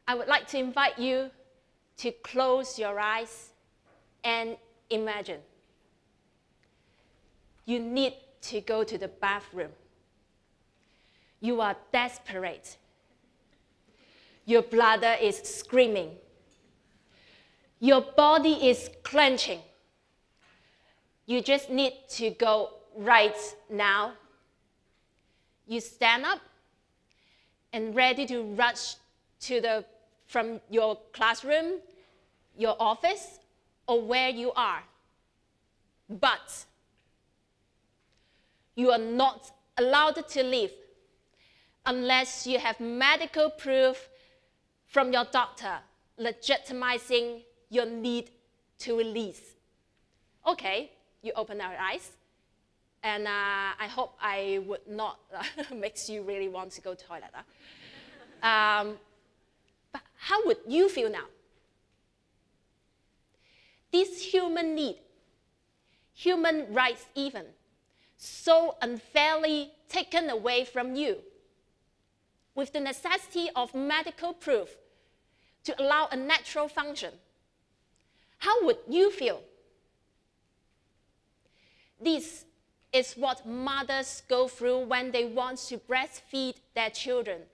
I would like to invite you to close your eyes and imagine. You need to go to the bathroom. You are desperate. Your bladder is screaming. Your body is clenching. You just need to go right now. You stand up and ready to rush from your classroom, your office, or where you are. But you are not allowed to leave unless you have medical proof from your doctor legitimizing your need to release. Okay, you open your eyes, and I hope I would not make you really want to go to the toilet. But how would you feel now? This human need, human rights even, so unfairly taken away from you, with the necessity of medical proof to allow a natural function. How would you feel? This is what mothers go through when they want to breastfeed their children.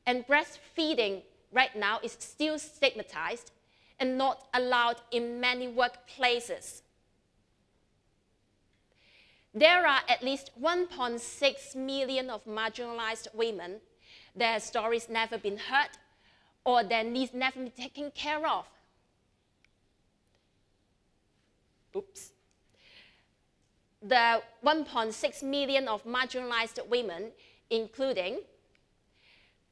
And breastfeeding right now is still stigmatized and not allowed in many workplaces. There are at least 1.6 million of marginalized women. Their stories never been heard or their needs never been taken care of. Oops. The 1.6 million of marginalized women, including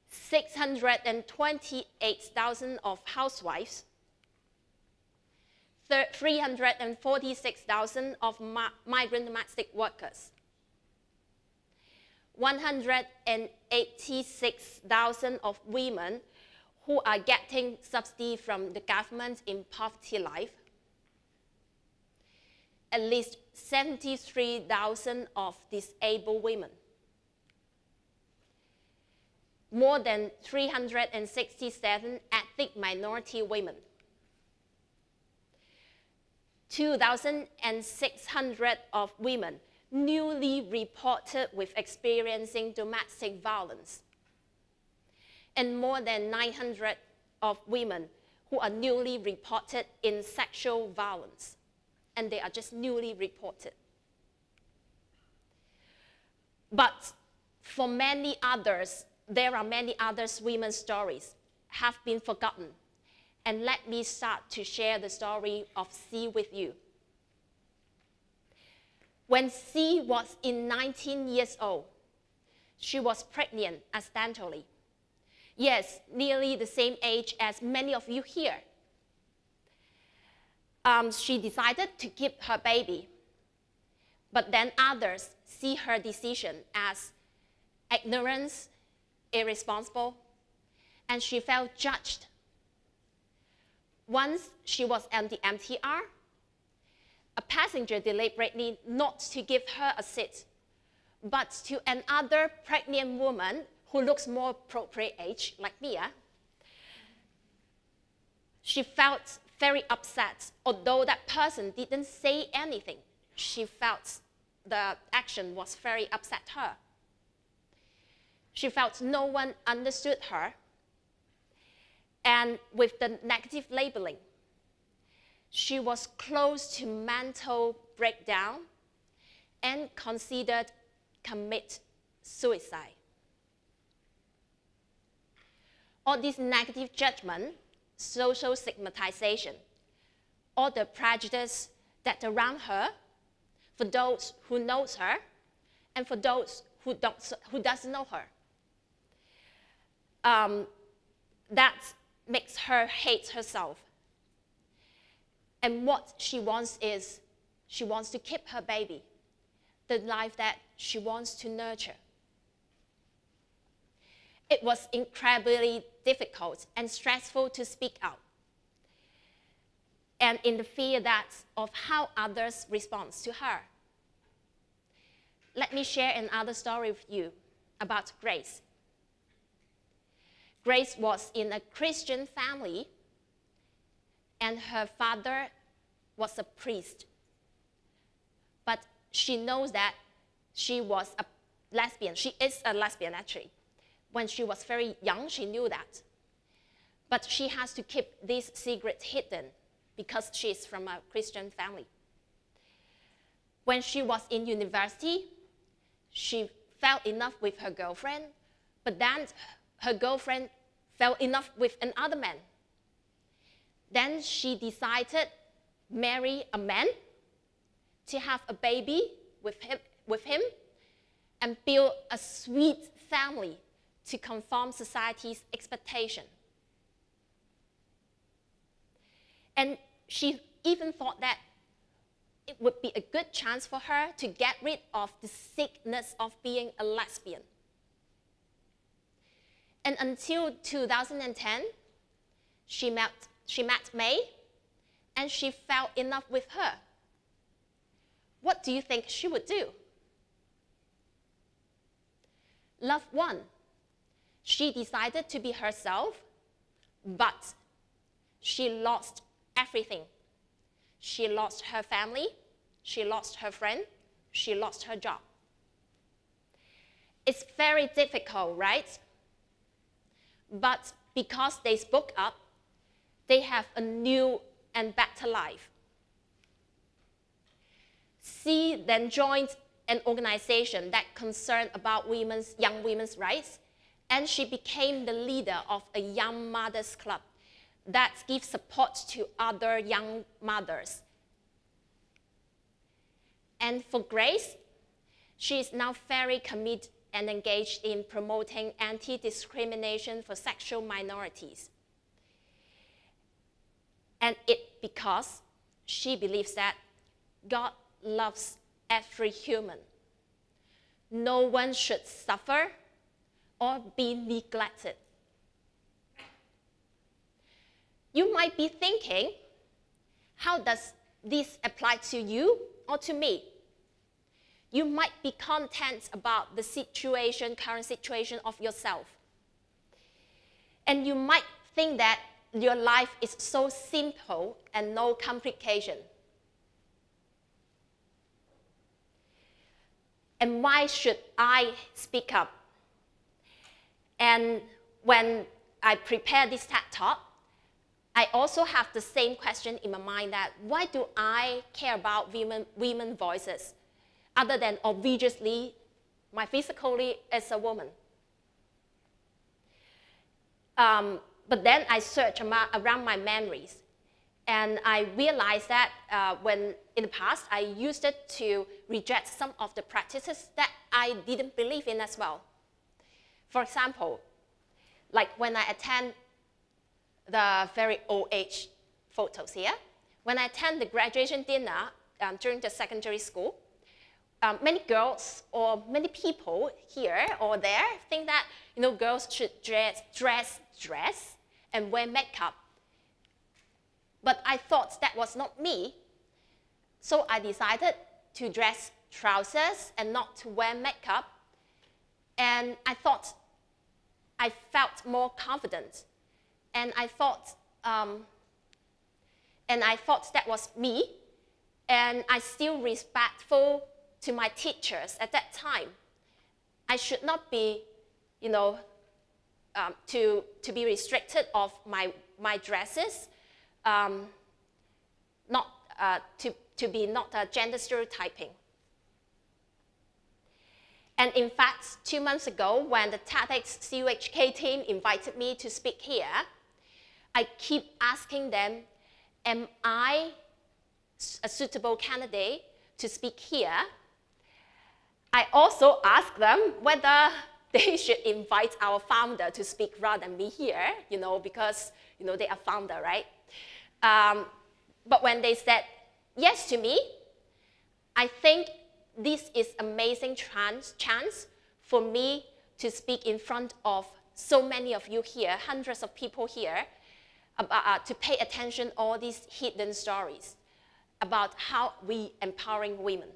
628,000 of housewives, 346,000 of migrant domestic workers, 186,000 of women who are getting subsidy from the government in poverty life, at least 73,000 of disabled women, more than 367 ethnic minority women, 2,600 of women newly reported with experiencing domestic violence, and more than 900 of women who are newly reported in sexual violence, and they are just newly reported. But for many others, there are many others women's stories have been forgotten. And let me start to share the story of C with you. When C was 19 years old, she was pregnant accidentally. Yes, nearly the same age as many of you here. She decided to keep her baby, but then others see her decision as ignorance, irresponsible, and she felt judged. Once she was on the MTR, a passenger deliberately not to give her a seat, but to another pregnant woman who looks more appropriate age, like me. She felt very upset, although that person didn't say anything. She felt the action was very upset her. She felt no one understood her. And with the negative labeling, she was close to mental breakdown and considered commit suicide. All this negative judgment, social stigmatization, all the prejudice that around her, for those who knows her, and for those who doesn't know her, that makes her hate herself. And what she wants is, she wants to keep her baby, the life that she wants to nurture. It was incredibly difficult and stressful to speak out, and in the fear that of how others respond to her. Let me share another story with you about Grace. Grace was in a Christian family, and her father was a priest. But she knows that she was a lesbian. She is a lesbian, actually. When she was very young, she knew that. But she has to keep this secret hidden because she is from a Christian family. When she was in university, she fell in love with her girlfriend, but then her girlfriend fell in love with another man. Then she decided to marry a man, to have a baby with him, and build a sweet family to conform society's expectation. And she even thought that it would be a good chance for her to get rid of the sickness of being a lesbian. And until 2010, she met May, and she fell in love with her. What do you think she would do? Love won. She decided to be herself, but she lost everything. She lost her family, she lost her friend, she lost her job. It's very difficult, right? But because they spoke up, they have a new and better life. She then joined an organization that concerned about young women's rights, and she became the leader of a young mothers club that gives support to other young mothers. And for Grace, she is now very committed and engaged in promoting anti-discrimination for sexual minorities. And because she believes that God loves every human. No one should suffer or be neglected. You might be thinking, how does this apply to you or to me? You might be content about the current situation of yourself. And you might think that your life is so simple and no complication. And why should I speak up? And when I prepare this TED Talk, I also have the same question in my mind that why do I care about women voices other than obviously my physically as a woman? But then I search around my memories, and I realized that when in the past I used it to reject some of the practices that I didn't believe in as well. For example, like when I attend the very old age photos here, when I attend the graduation dinner during the secondary school, many girls or many people here or there think that girls should dress and wear makeup. But I thought that was not me, so I decided to dress trousers and not to wear makeup. And I thought I felt more confident, and I thought that was me, and I still respectful to my teachers at that time. I should not be, to be restricted of my dresses, to be not gender stereotyping. And in fact, 2 months ago, when the TEDxCUHK team invited me to speak here, I keep asking them, am I a suitable candidate to speak here? I also asked them whether they should invite our founder to speak rather than me here, because they are founder, right? But when they said yes to me, I think this is amazing chance for me to speak in front of so many of you here, hundreds of people here, to pay attention to all these hidden stories about how we empowering women.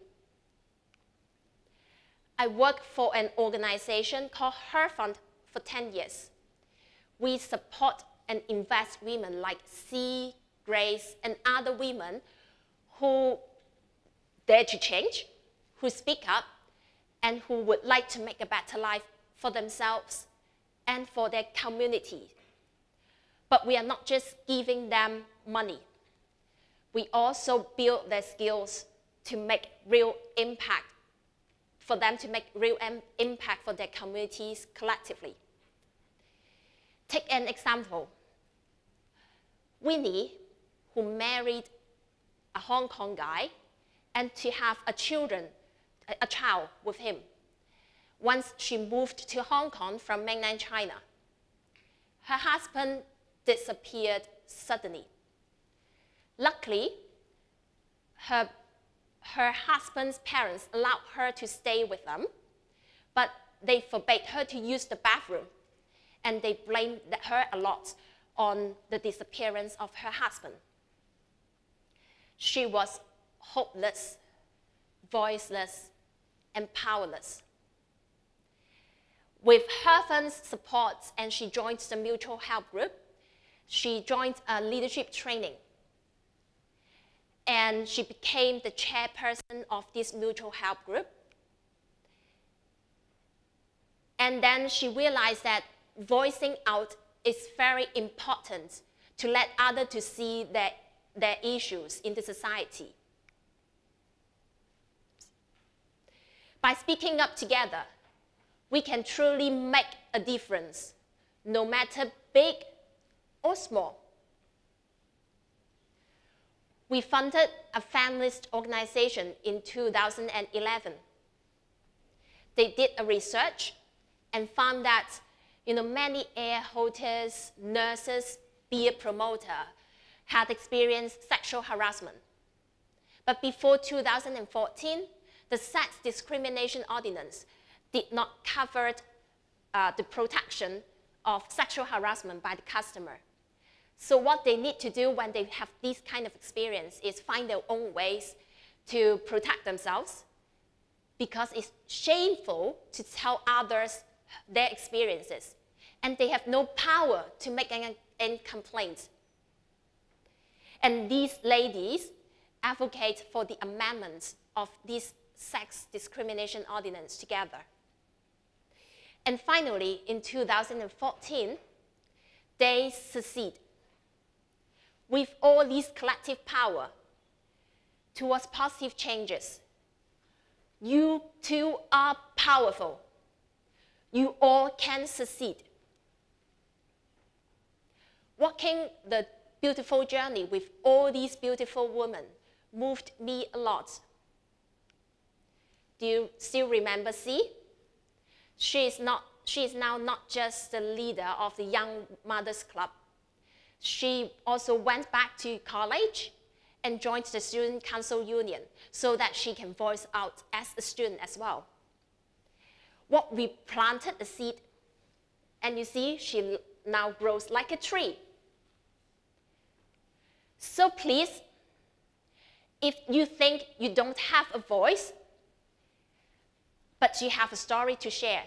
I worked for an organization called Her Fund for 10 years. we support and invest women like C, Grace, and other women who dare to change, who speak up, and who would like to make a better life for themselves and for their community. But we are not just giving them money. We also build their skills to make real impact, for them to make real impact for their communities collectively. Take an example. Winnie, who married a Hong Kong guy, and to have a child with him. Once she moved to Hong Kong from mainland China, her husband disappeared suddenly. Luckily, her husband's parents allowed her to stay with them, but they forbade her to use the bathroom, and they blamed her a lot on the disappearance of her husband. She was hopeless, voiceless, and powerless. With Herfan's support, and she joined the mutual help group, she joined a leadership training. And she became the chairperson of this mutual help group. And then she realized that voicing out is very important to let others to see their issues in the society. By speaking up together, we can truly make a difference, no matter big or small. We funded a feminist organization in 2011. They did a research and found that many air hostesses, nurses, beer promoters had experienced sexual harassment. But before 2014, the Sex Discrimination Ordinance did not cover the protection of sexual harassment by the customer. So what they need to do when they have this kind of experience is find their own ways to protect themselves, because it's shameful to tell others their experiences, and they have no power to make any complaints. And these ladies advocate for the amendments of this Sex Discrimination Ordinance together. And finally, in 2014, they succeed. With all this collective power towards positive changes, you too are powerful. You all can succeed. Walking the beautiful journey with all these beautiful women moved me a lot. Do you still remember C? She is now not just the leader of the Young Mothers Club. She also went back to college and joined the Student Council Union so that she can voice out as a student as well. What we planted a seed, and you see, she now grows like a tree. So please, if you think you don't have a voice, but you have a story to share,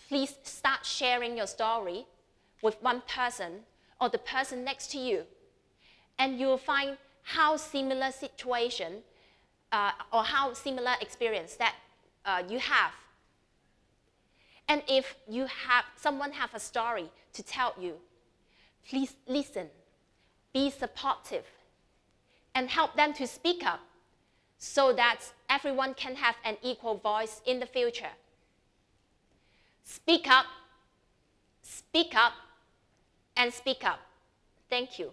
please start sharing your story with one person or the person next to you, and you'll find how similar situation or how similar experience that you have. And if someone have a story to tell you, please listen, be supportive, and help them to speak up so that everyone can have an equal voice in the future. Speak up, and speak up. Thank you.